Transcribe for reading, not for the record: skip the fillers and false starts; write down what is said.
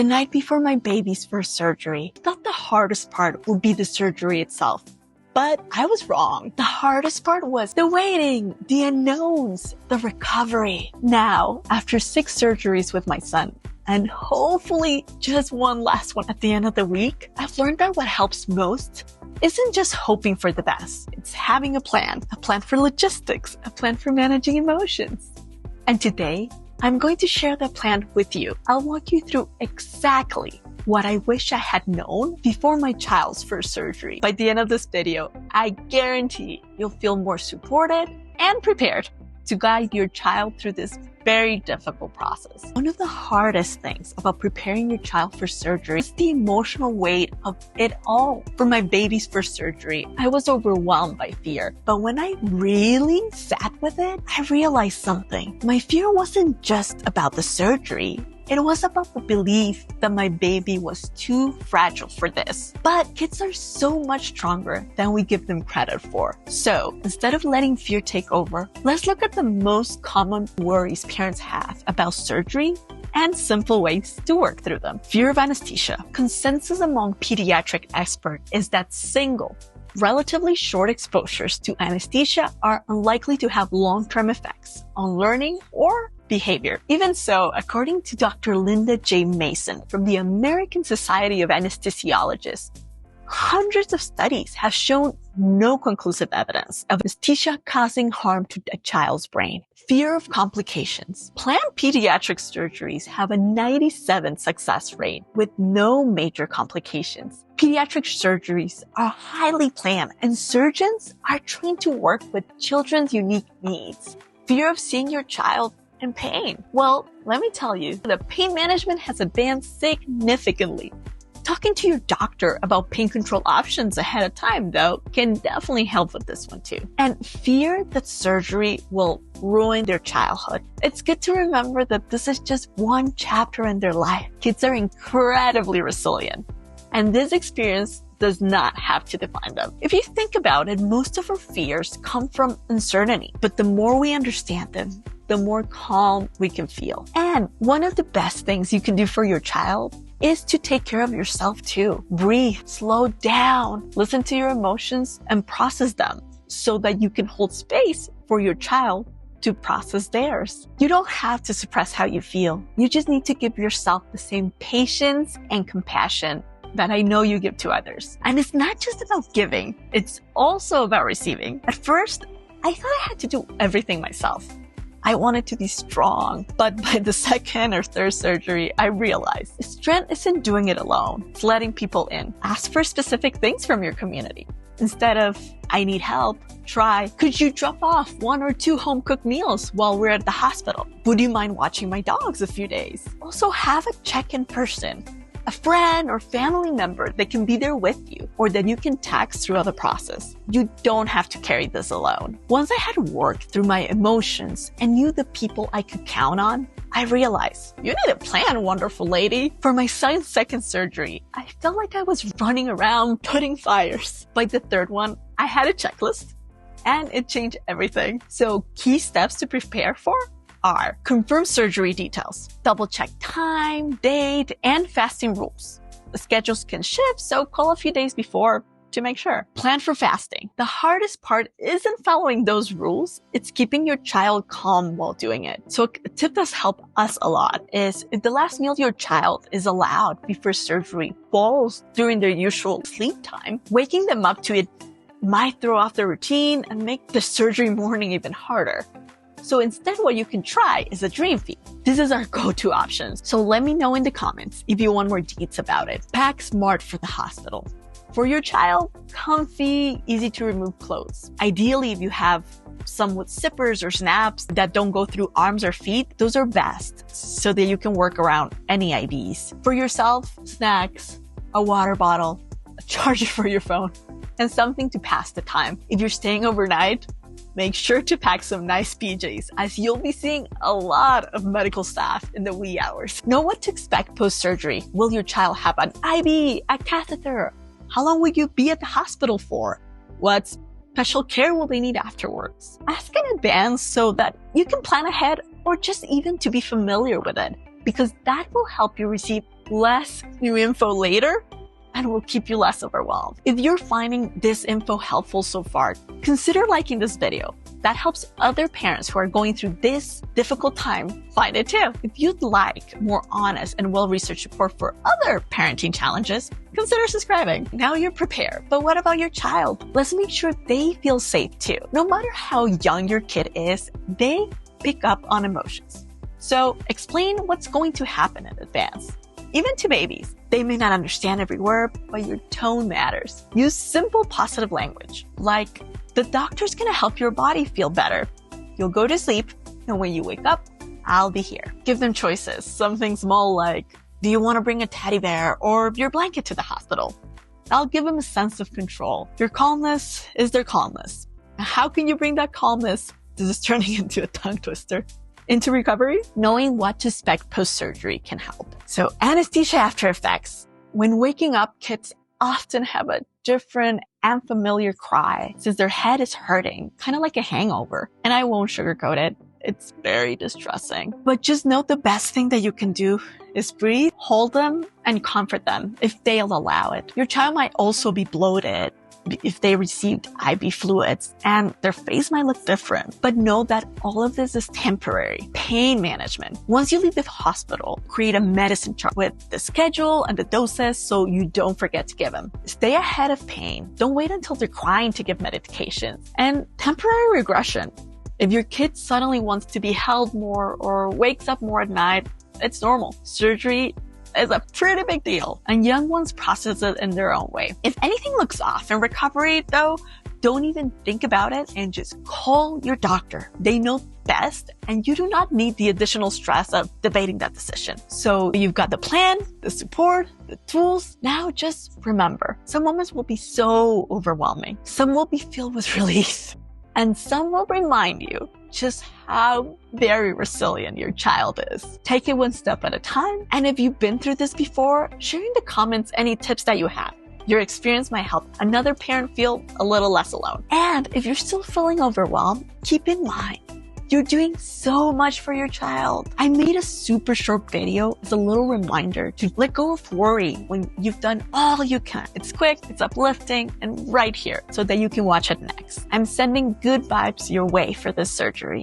The night before my baby's first surgery, I thought the hardest part would be the surgery itself. But I was wrong. The hardest part was the waiting, the unknowns, the recovery. Now, after 6 surgeries with my son, and hopefully just one last one at the end of the week, I've learned that what helps most isn't just hoping for the best. It's having a plan for logistics, a plan for managing emotions. And today, I'm going to share that plan with you. I'll walk you through exactly what I wish I had known before my child's first surgery. By the end of this video, I guarantee you'll feel more supported and prepared to guide your child through this very difficult process. One of the hardest things about preparing your child for surgery is the emotional weight of it all. For my baby's first surgery, I was overwhelmed by fear. But when I really sat with it, I realized something. My fear wasn't just about the surgery. It was about the belief that my baby was too fragile for this. But kids are so much stronger than we give them credit for. So instead of letting fear take over, let's look at the most common worries parents have about surgery and simple ways to work through them. Fear of anesthesia. Consensus among pediatric experts is that single, relatively short exposures to anesthesia are unlikely to have long-term effects on learning or behavior. Even so, according to Dr. Linda J. Mason from the American Society of Anesthesiologists, hundreds of studies have shown no conclusive evidence of anesthesia causing harm to a child's brain. Fear of complications. Planned pediatric surgeries have a 97% success rate with no major complications. Pediatric surgeries are highly planned and surgeons are trained to work with children's unique needs. Fear of seeing your child in pain. Well, let me tell you, the pain management has advanced significantly. Talking to your doctor about pain control options ahead of time, though, can definitely help with this one too. And fear that surgery will ruin their childhood. It's good to remember that this is just one chapter in their life. Kids are incredibly resilient, and this experience does not have to define them. If you think about it, most of our fears come from uncertainty, but the more we understand them, the more calm we can feel. And one of the best things you can do for your child is to take care of yourself too. Breathe, slow down, listen to your emotions and process them so that you can hold space for your child to process theirs. You don't have to suppress how you feel. You just need to give yourself the same patience and compassion that I know you give to others. And it's not just about giving, it's also about receiving. At first, I thought I had to do everything myself. I wanted to be strong, but by the second or third surgery, I realized strength isn't doing it alone. It's letting people in. Ask for specific things from your community. Instead of, I need help, try, could you drop off 1 or 2 home-cooked meals while we're at the hospital? Would you mind watching my dogs a few days? Also, have a check-in person. A friend or family member that can be there with you or that you can text throughout the process. You don't have to carry this alone. Once I had worked through my emotions and knew the people I could count on, I realized, you need a plan, wonderful lady. For my son's second surgery, I felt like I was running around putting fires. By the third one, I had a checklist and it changed everything. So key steps to prepare for are confirm surgery details, double check time, date, and fasting rules. The schedules can shift, so call a few days before to make sure. Plan for fasting. The hardest part isn't following those rules, it's keeping your child calm while doing it. So a tip that's helped us a lot is if the last meal your child is allowed before surgery falls during their usual sleep time, waking them up to it might throw off the routine and make the surgery morning even harder. So instead, what you can try is a dream feed. This is our go-to option. So let me know in the comments if you want more deets about it. Pack smart for the hospital. For your child, comfy, easy to remove clothes. Ideally, if you have some with zippers or snaps that don't go through arms or feet, those are best so that you can work around any IVs. For yourself, snacks, a water bottle, a charger for your phone, and something to pass the time. If you're staying overnight, make sure to pack some nice PJs as you'll be seeing a lot of medical staff in the wee hours. Know what to expect post-surgery. Will your child have an IV, a catheter? How long will you be at the hospital for? What special care will they need afterwards? Ask in advance so that you can plan ahead or just even to be familiar with it, because that will help you receive less new info later and will keep you less overwhelmed. If you're finding this info helpful so far, consider liking this video. That helps other parents who are going through this difficult time find it too. If you'd like more honest and well-researched support for other parenting challenges, consider subscribing. Now you're prepared. But what about your child? Let's make sure they feel safe too. No matter how young your kid is, they pick up on emotions. So explain what's going to happen in advance. Even to babies, they may not understand every word, but your tone matters. Use simple positive language, like, the doctor's gonna help your body feel better. You'll go to sleep, and when you wake up, I'll be here. Give them choices, something small like, do you want to bring a teddy bear or your blanket to the hospital? That'll give them a sense of control. Your calmness is their calmness. How can you bring that calmness? This is turning into a tongue twister. Into recovery, knowing what to expect post-surgery can help. So anesthesia after effects. When waking up, kids often have a different and familiar cry since their head is hurting, kind of like a hangover. And I won't sugarcoat it. It's very distressing. But just know the best thing that you can do is breathe, hold them, and comfort them if they'll allow it. Your child might also be bloated if they received IV fluids, and their face might look different. But know that all of this is temporary. Pain management. Once you leave the hospital, create a medicine chart with the schedule and the doses so you don't forget to give them. Stay ahead of pain. Don't wait until they're crying to give medications. And temporary regression. If your kid suddenly wants to be held more or wakes up more at night, it's normal. Surgery is a pretty big deal, and young ones process it in their own way. If anything looks off in recovery, though, don't even think about it and just call your doctor. They know best, and you do not need the additional stress of debating that decision. So you've got the plan, the support, the tools. Now just remember, some moments will be so overwhelming. Some will be filled with relief, and some will remind you just how very resilient your child is. Take it one step at a time. And if you've been through this before, share in the comments any tips that you have. Your experience might help another parent feel a little less alone. And if you're still feeling overwhelmed, keep in mind, you're doing so much for your child. I made a super short video as a little reminder to let go of worry when you've done all you can. It's quick, it's uplifting, and right here so that you can watch it next. I'm sending good vibes your way for this surgery.